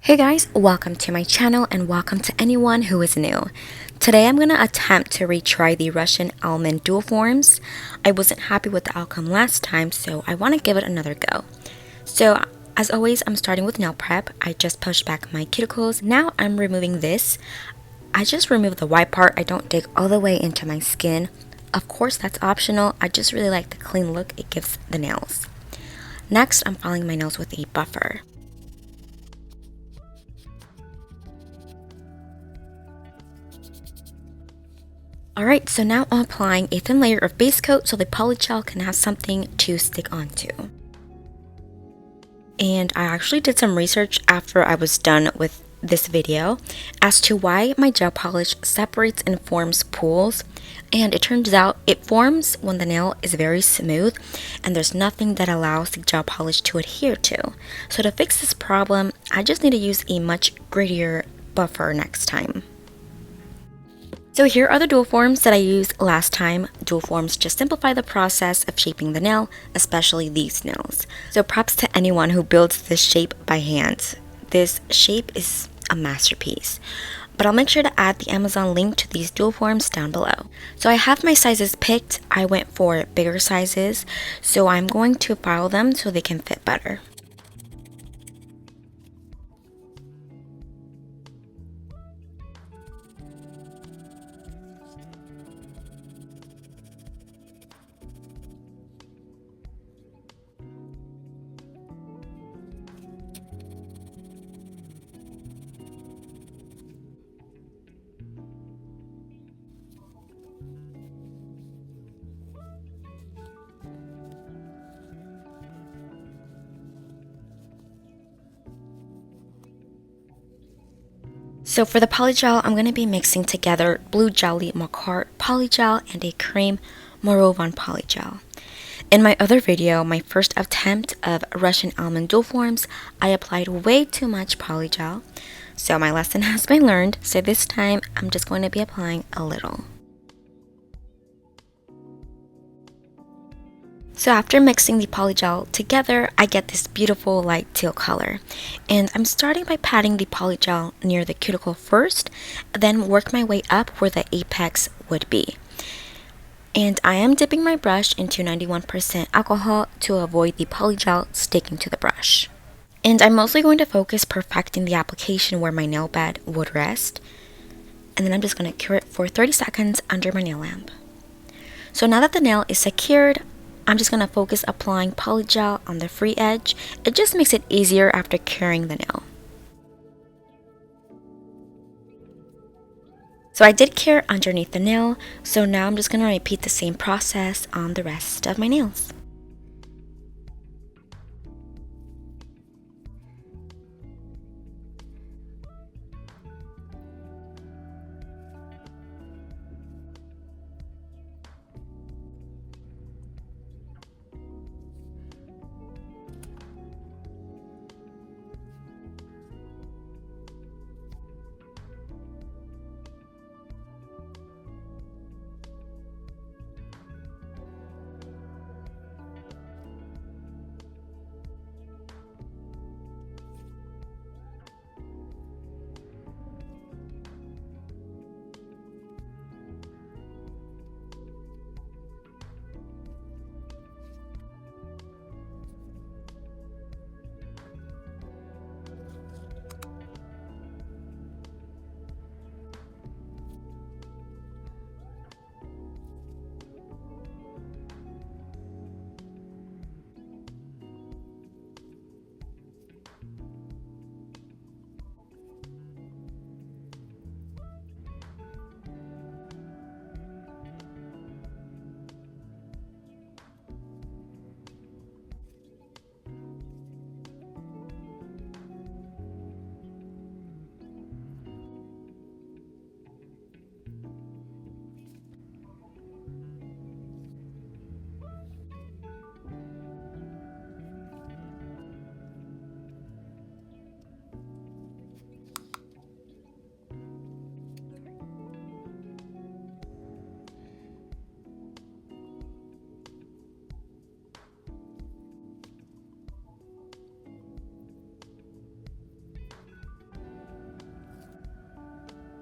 Hey guys, welcome to my channel and welcome to anyone who is new. Today I'm going to attempt to retry the Russian Almond dual forms. I wasn't happy with the outcome last time, so I want to give it another go. So as always, I'm starting with nail prep. I just pushed back my cuticles. Now I'm removing this. I just remove the white part. I don't dig all the way into my skin. Of course, that's optional. I just really like the clean look it gives the nails. Next, I'm filing my nails with a buffer. Alright, so now I'm applying a thin layer of base coat so the polygel can have something to stick onto. And I actually did some research after I was done with this video as to why my gel polish separates and forms pools. And it turns out it forms when the nail is very smooth and there's nothing that allows the gel polish to adhere to. So to fix this problem, I just need to use a much grittier buffer next time. So here are the dual forms that I used last time. Dual forms just simplify the process of shaping the nail, especially these nails. So props to anyone who builds this shape by hand. This shape is a masterpiece. But I'll make sure to add the Amazon link to these dual forms down below. So I have my sizes picked. I went for bigger sizes, so I'm going to file them so they can fit better. So for the polygel, I'm going to be mixing together Blue Jelly Macart polygel and a cream Morovon polygel. In my other video, my first attempt of Russian Almond dual forms, I applied way too much polygel. So my lesson has been learned, so this time I'm just going to be applying a little. So after mixing the polygel together, I get this beautiful light teal color. And I'm starting by patting the polygel near the cuticle first, then work my way up where the apex would be. And I am dipping my brush into 91% alcohol to avoid the polygel sticking to the brush. And I'm mostly going to focus perfecting the application where my nail bed would rest. And then I'm just going to cure it for 30 seconds under my nail lamp. So now that the nail is secured, I'm just going to focus applying polygel on the free edge. It just makes it easier after curing the nail. So I did cure underneath the nail, so now I'm just going to repeat the same process on the rest of my nails.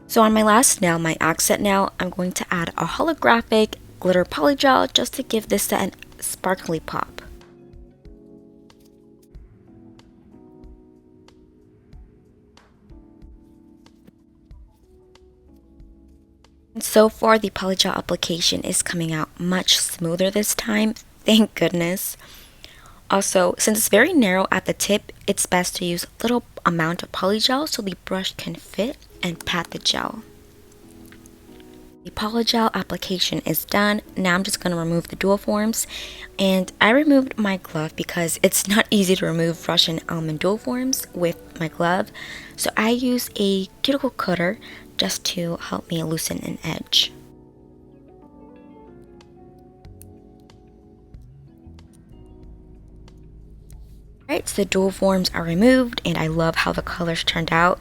So on my last nail, my accent nail, I'm going to add a holographic glitter polygel just to give this a sparkly pop. And so far, the polygel application is coming out much smoother this time, thank goodness. Also, since it's very narrow at the tip, it's best to use a little amount of polygel so the brush can fit and pat the gel. The polygel application is done. Now I'm just going to remove the dual forms, and I removed my glove because it's not easy to remove Russian almond dual forms with my glove, so I use a cuticle cutter just to help me loosen an edge. Alright, so the dual forms are removed and I love how the colors turned out.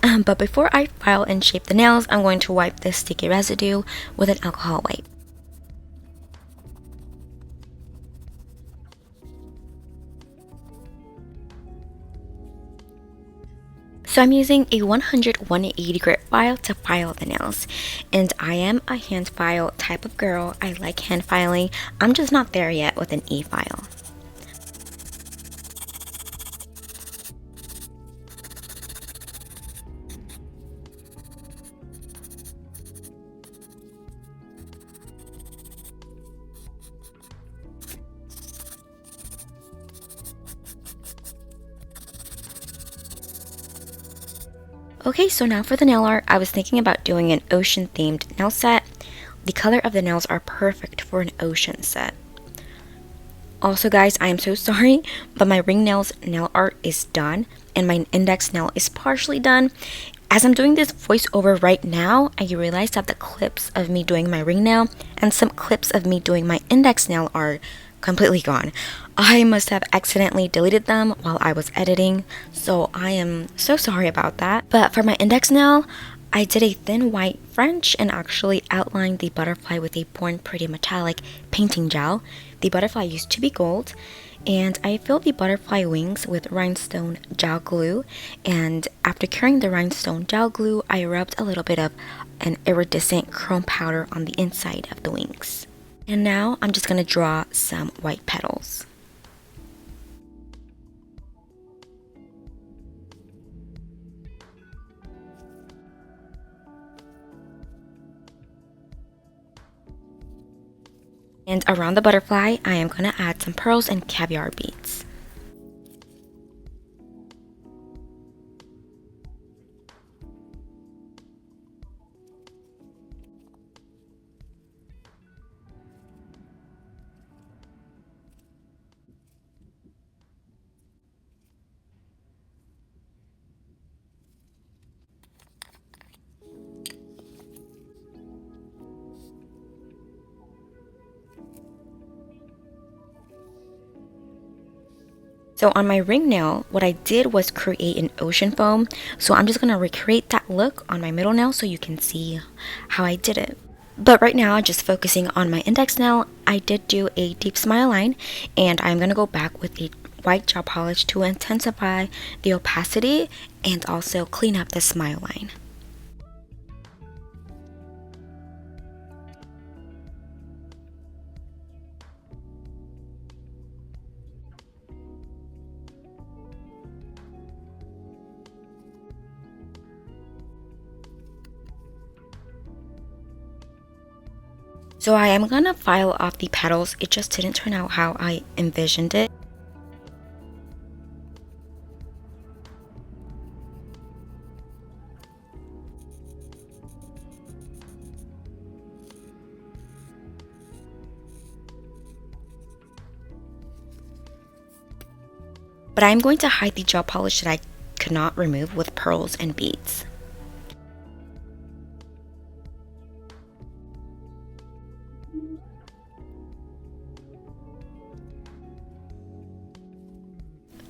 But before I file and shape the nails, I'm going to wipe this sticky residue with an alcohol wipe. So I'm using a 180 grit file to file the nails. And I am a hand file type of girl. I like hand filing. I'm just not there yet with an e-file. Okay, so now for the nail art, I was thinking about doing an ocean themed nail set. The color of the nails are perfect for an ocean set. Also guys, I am so sorry, but my ring nails nail art is done and my index nail is partially done. As I'm doing this voiceover right now, I realized that the clips of me doing my ring nail and some clips of me doing my index nail are completely gone. I must have accidentally deleted them while I was editing, so I am so sorry about that. But for my index nail, I did a thin white French and actually outlined the butterfly with a Born Pretty metallic painting gel. The butterfly used to be gold, and I filled the butterfly wings with rhinestone gel glue, and after curing the rhinestone gel glue, I rubbed a little bit of an iridescent chrome powder on the inside of the wings. And now I'm just going to draw some white petals. And around the butterfly, I am going to add some pearls and caviar beads. So on my ring nail, what I did was create an ocean foam. So I'm just going to recreate that look on my middle nail so you can see how I did it. But right now, just focusing on my index nail, I did do a deep smile line, and I'm going to go back with a white gel polish to intensify the opacity and also clean up the smile line. So I am going to file off the petals. It just didn't turn out how I envisioned it. But I'm going to hide the gel polish that I could not remove with pearls and beads.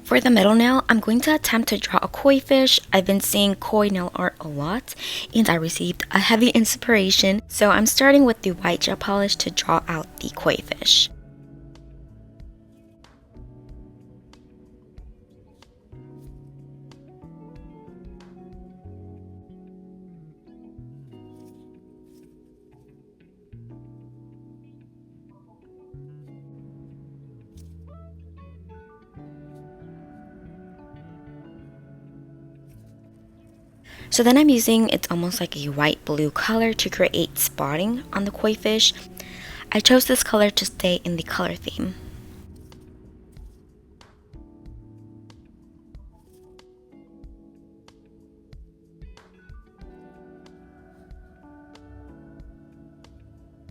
For the middle nail, I'm going to attempt to draw a koi fish. I've been seeing koi nail art a lot, and I received a heavy inspiration. So I'm starting with the white gel polish to draw out the koi fish. So then I'm using, it's almost like a white blue color to create spotting on the koi fish. I chose this color to stay in the color theme.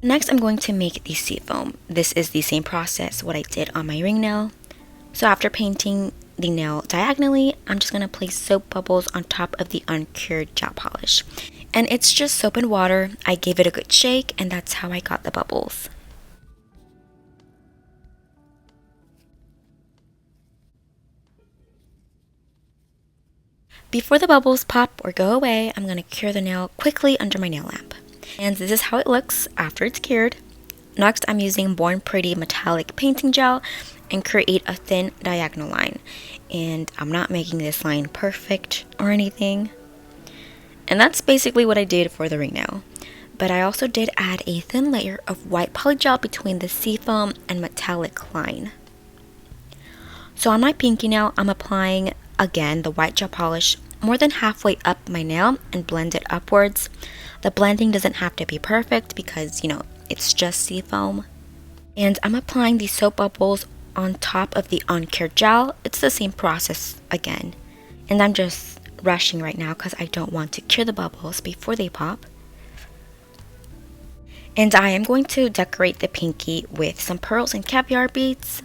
Next, I'm going to make the sea foam. This is the same process what I did on my ring nail. So after painting the nail diagonally, I'm just going to place soap bubbles on top of the uncured gel polish. And it's just soap and water. I gave it a good shake, and that's how I got the bubbles. Before the bubbles pop or go away, I'm going to cure the nail quickly under my nail lamp. And this is how it looks after it's cured. Next, I'm using Born Pretty metallic painting gel and create a thin diagonal line. And I'm not making this line perfect or anything. And that's basically what I did for the ring nail. But I also did add a thin layer of white polygel between the seafoam and metallic line. So on my pinky nail, I'm applying again the white gel polish more than halfway up my nail and blend it upwards. The blending doesn't have to be perfect because, it's just seafoam. And I'm applying the soap bubbles on top of the uncured gel. It's the same process again. And I'm just rushing right now because I don't want to cure the bubbles before they pop. And I am going to decorate the pinky with some pearls and caviar beads.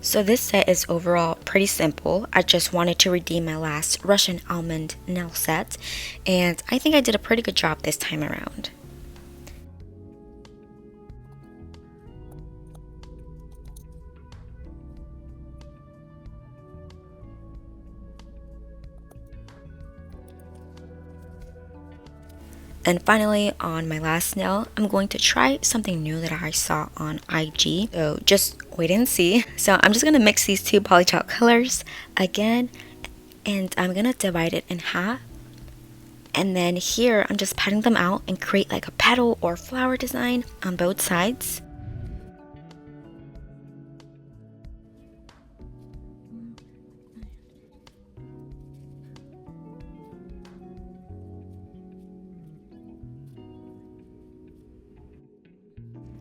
So this set is overall pretty simple. I just wanted to redeem my last Russian almond nail set, and I think I did a pretty good job this time around. And finally, on my last nail, I'm going to try something new that I saw on IG. So just wait and see. So I'm just going to mix these two polygel colors again. And I'm going to divide it in half. And then here, I'm just patting them out and create like a petal or flower design on both sides.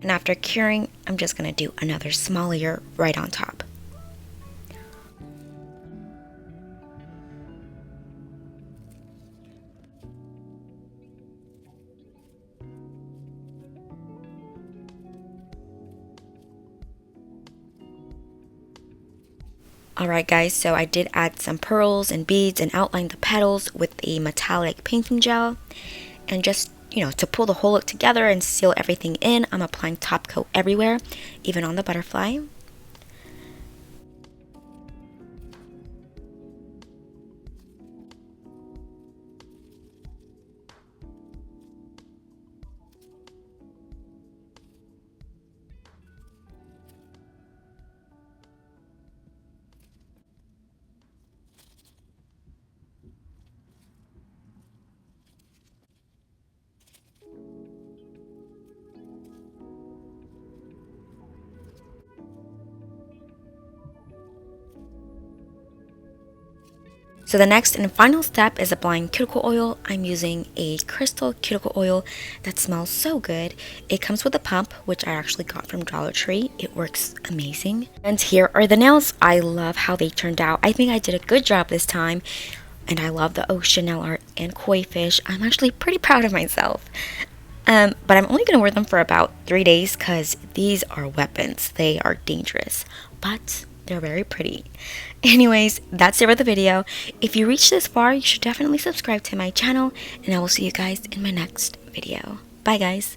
And after curing, I'm just going to do another small layer right on top. Alright guys, so I did add some pearls and beads and outline the petals with a metallic painting gel. And just, to pull the whole look together and seal everything in, I'm applying top coat everywhere, even on the butterfly. So the next and final step is applying cuticle oil. I'm using a crystal cuticle oil that smells so good. It comes with a pump, which I actually got from Dollar Tree. It works amazing. And here are the nails. I love how they turned out. I think I did a good job this time. And I love the ocean nail art and koi fish. I'm actually pretty proud of myself. But I'm only going to wear them for about 3 days because these are weapons. They are dangerous, but they're very pretty. Anyways, that's it for the video. If you reached this far, you should definitely subscribe to my channel, and I will see you guys in my next video. Bye guys.